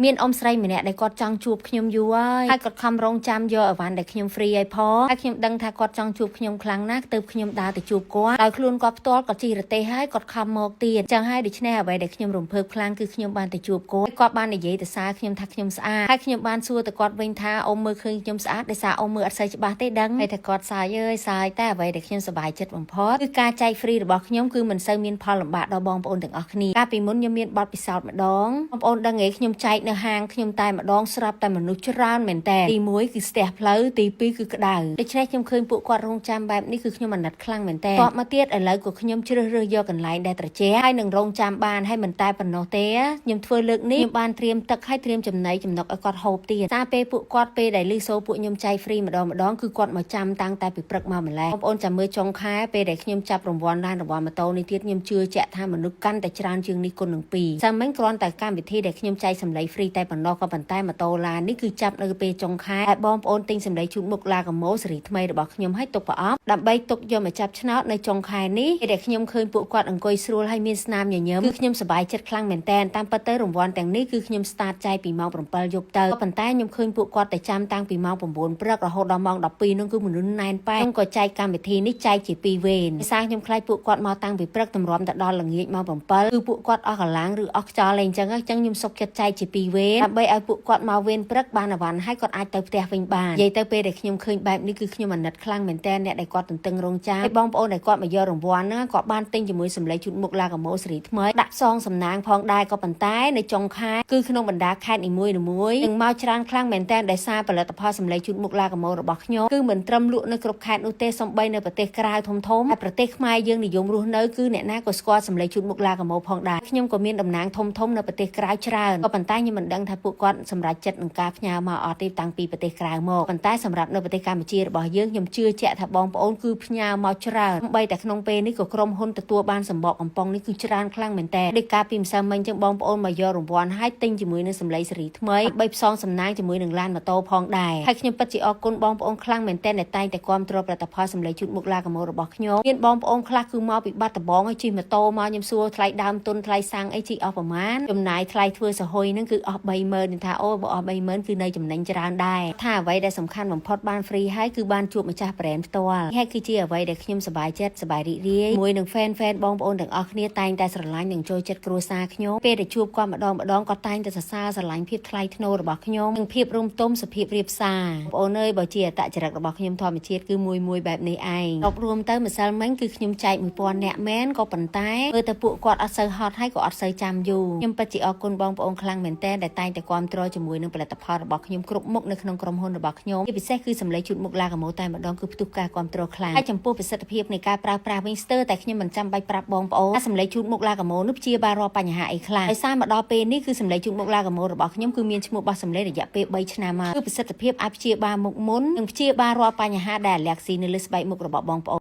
មានអ៊ំស្រីម្នាក់ដែលគាត់ចង់ជួបខ្ញុំយូរហើយគាត់ខំរងចាំយកអីវ៉ាន់ដែលខ្ញុំហ្វ្រីឲ្យផងហើយខ្ញុំដឹងថាគាត់ចង់ជួបខ្ញុំខ្លាំងណាស់ទើបខ្ញុំដើរទៅជួបគាត់ដោយខ្លួនគាត់ផ្ទាល់គាត់ជិះរទេះហើយគាត់ខំមកទៀតចឹងហើយដូច្នេះអ្វីដែលខ្ញុំរំភើបខ្លាំងគឺខ្ញុំបានទៅជួបគាត់បាននិយាយទៅសារខ្ញុំថាខ្ញុំស្អាតហើយខ្ញុំបានសួរទៅគាត់វិញថាអ៊ំមើលឃើញខ្ញុំស្អាតដោយសារអ៊ំមើលអត់សូវច្បាស់ទេដឹងហើយថាគាត់សាយសាយតែអ្វីដែលខ្ញុំសប្បាយចិត្តបំផុតគឺការចែកហ្វ្រីរបស់ខ្ញុំគឺមិនសូវមានផលលំបាកដល់បងប្អូនទាំងអស់គ្នាកាលពីមុនខ្ញុំមានបទពិសោធន៍ម្ដងបងប្អូនដឹងទេខ្ញុំចែកនៅហាងខ្ញុំតែម្ដងស្រាប់តែមនុស្សច្រើនមែនតើទី1គឺស្ទះផ្លូវទី2គឺក្តៅដូច្នេះខ្ញុំឃើញពួកគាត់រងចាំបែបនេះគឺខ្ញុំអាណិតខ្លាំងមែនតើតបមកទៀតឥឡូវក៏ខ្ញុំជ្រើសរើសយកកន្លែងដែលត្រជាក់ហើយនឹងរងចាំបានហើយមិនតែប៉ុណ្ណោះទេខ្ញុំធ្វើលើកនេះខ្ញុំបានត្រៀមទឹកហើយត្រៀមចំណីចំណុកឲ្យគាត់ហូបទៀតសារពេលពួកគាត់ពេលដែលលឺសូរពួកខ្ញុំចែកហ្វ្រីម្ដងគឺគាត់មកចាំតាំងតែពីព្រឹកមកម្ល៉េះបងប្អូនចាំមើលចុងខែពេលដែលខ្ញុំចាប់រង្វាន់ឡានរង្វាន់ម៉ូតូនេះទៀតខ្ញុំជឿជាក់ថាមនុស្សកាន់តែច្រើនជាងនេះគុណនឹង2សាមញ្ញគ្រាន់តែកម្មវិធីដែលខ្ញុំចែកសម្លេងហ្វ្រីតែប៉ុណ្ណោះក៏ប៉ុន្តែម៉ូតូឡាននេះគឺចាប់នៅពេលចុងខែហើយបងប្អូនទិញសម្លេងជូតមុខឡាកាម៉ូស៊េរីថ្មីរបស់ខ្ញុំឲ្យទុកប្រអប់ដើម្បីទុកយកមកចាប់ឆ្នោតនៅចុងខែនេះពេលដែលខ្ញុំឃើញពួកគាត់អង្គុយស្រួលហើយមានស្នាមញញឹមគឺខ្ញុំសប្បាយចិត្តខ្លាំងមែនតើតាមពិតទៅរង្វាន់ទាំងនេះគឺខ្ញុំ start ចែកពីម៉ោង7យប់ទៅប៉ុន្តែខ្ញុំឃើញពួកគាត់តែចាំតាំងពីម៉ោង9ព្រឹករហូតដល់ម៉ោង12នោះគឺមនុស្សណែនប៉ែខ្ញុំក៏ចែកកម្មវិធីនេះចែកជា2វេនដោយសារខ្ញុំខ្លាចពួកគាត់មកតាំងពីព្រឹកតម្រាំទៅដល់ល្ងាចម៉ោង7គឺពួកគាត់អស់កម្លាំងឬអស់ខ្យល់អីអញ្ចឹងខ្ញុំសុខចិត្តចែកជា2វេនដើម្បីឲ្យពួកគាត់មកវេនព្រឹកបានអវ៉ាន់ហើយគាត់អាចទៅផ្ទះវិញបាននិយាយទៅពេលដែលខ្ញុំឃើញបែបនេះគឺខ្ញុំអាណិតខ្លាំងមែនតើអ្នកដែលគាត់ទន្ទឹងរង់ចាំហើយបងប្អូនដែលគាត់មកយករង្វាន់ហ្នឹងគាត់បានទិញជាមួយសម្លេងជូតមុខឡាកាម៉ូស៊េរីថ្មីដាក់សងសំណាងផងដែរក៏ប៉ុន្តែនៅចុងខែគឺក្នុងបណ្ដាខេត្តនីមួយៗនឹងមកច្រើនខ្លាំងមែនតើដោយសារផលិតផលសម្លេងជូតមុខឡាកាម៉ូរបស់ខ្ញុំគឺមិនត្រឹមលក់នៅគ្រប់ខេត្តនោះទេសូម្បីនៅប្រទេសក្រៅធំៗហើយប្រទេសខ្មែរយើងនិយមរស់នៅគឺអ្នកណាក៏ស្គាល់សម្លេងជូតមុខឡាកាម៉ូផងដែរខ្ញុំក៏មានតំណែងធំៗនៅប្រទេសក្រៅច្រើនក៏ប៉ុន្តែខ្ញុំមិនដឹងថាពួកគាត់សម្រេចចិត្តនឹងការផ្ញើមកអត់ទេតាំងពីប្រទេសក្រៅមកប៉ុន្តែសម្រាប់នៅប្រទេសកម្ពុជារបស់យើងខ្ញុំជឿជាក់ថាបងប្អូនគឺផ្ញើមកច្រើនបីតែក្នុងពេលនេះក៏ក្រុមហ៊ុនទទួលបានសម្បកកំប៉ុងនេះគឺច្រើនខ្លាំងមែនតើដូចកាលពីម្សិលមិញចឹងបងប្អូនមកយករង្វាន់ហើយទិញជាមួយនឹងសម្លេងស៊េរីថ្មីបីផ្សងសំណាងជាមួយនឹងឡានម៉ូតូផងដែរហើយខ្ញុំពិតជាអរគុណបងប្អូនខ្លាំងមែនតើដែលតែងតែគាំទ្រផលិតផលសម្លេងជូតមុខឡាកាម៉ូរបស់ខ្ញុំមានបងប្អូនខ្លះគឺមកពីបាត់ដំបងហើយជិះម៉ូតូមកខ្ញុំសួរថ្លៃដើមទុនថ្លៃសាំងអីជិះអស់ប្រមាណចំណាយថ្លៃធ្វើសហុយហ្នឹងគឺអស់30000ថាអូបើអស់30000គឺនៅចំណេញច្រើនដែរថាអ្វីដែលសំខាន់បំផុតបានហ្វ្រីហើយគឺបានជួបម្ចាស់ប្រេនផ្ទាល់ហើយគឺជាអ្វីដែលខ្ញុំសប្បាយចិត្តសប្បាយរីករាយមួយនឹង fan បងប្អូនទាំងអស់គ្នាតែងតែស្រឡាញ់និងចូលចិត្តគ្រួសារខ្ញុំពេលដែលជួបគាត់ម្ដងគាត់តែងតែសរសើរស្រឡាញ់ភាពថ្លៃថ្នូររបស់ខ្ញុំនិងភាពរំទុំសុភាពរាបសារបងប្អូនអើយបើជាអត្តចរិតរបស់ខ្ញុំធម្មជាតិគឺមួយបែបនេះឯងអបរួមទៅម្សិលមិញគឺខ្ញុំចែក1000នាក់មែនក៏ប៉ុន្តែមើលទៅពួកគាត់អត់សូវហត់ហើយក៏អត់សូវចាំយូរខ្ញុំពិតជាអរគុណបងប្អូនខ្លាំងមែនតើដែលតែងតែគាំទ្រជាមួយនឹងផលិតផលរបស់ខ្ញុំគ្រប់មុខនៅក្នុងក្រុមហ៊ុនរបស់ខ្ញុំជាពិសេសគឺសម្លេងជូតមុខឡាកាម៉ូតែម្ដងគឺផ្ទុះការគាំទ្រខ្លាំងហើយចំពោះប្រសិទ្ធភាពនៃការប្រើប្រាស់វិញស្ទើរតែខ្ញុំមិនចាំបាច់ប្រាប់បងប្អូនថាសម្លេងជូតមុខឡាកាម៉ូនោះព្យាបាលរាល់បញ្ហាអីខ្លះដោយសារមកដល់ពេលនេះគឺសម្លេងជូតមុខឡាកាម៉ូរបស់ខ្ញុំគឺមានឈ្មោះបោះសម្លេងរយៈពេល3ឆ្នាំមកគឺប្រសិទ្ធភាពអាចព្យាបាលមុខមុននិងព្យាបាលរាល់បញ្ហាដែលអាឡែហ្ស៊ីនៅលើស្បែកមុខរបស់បងប្អូន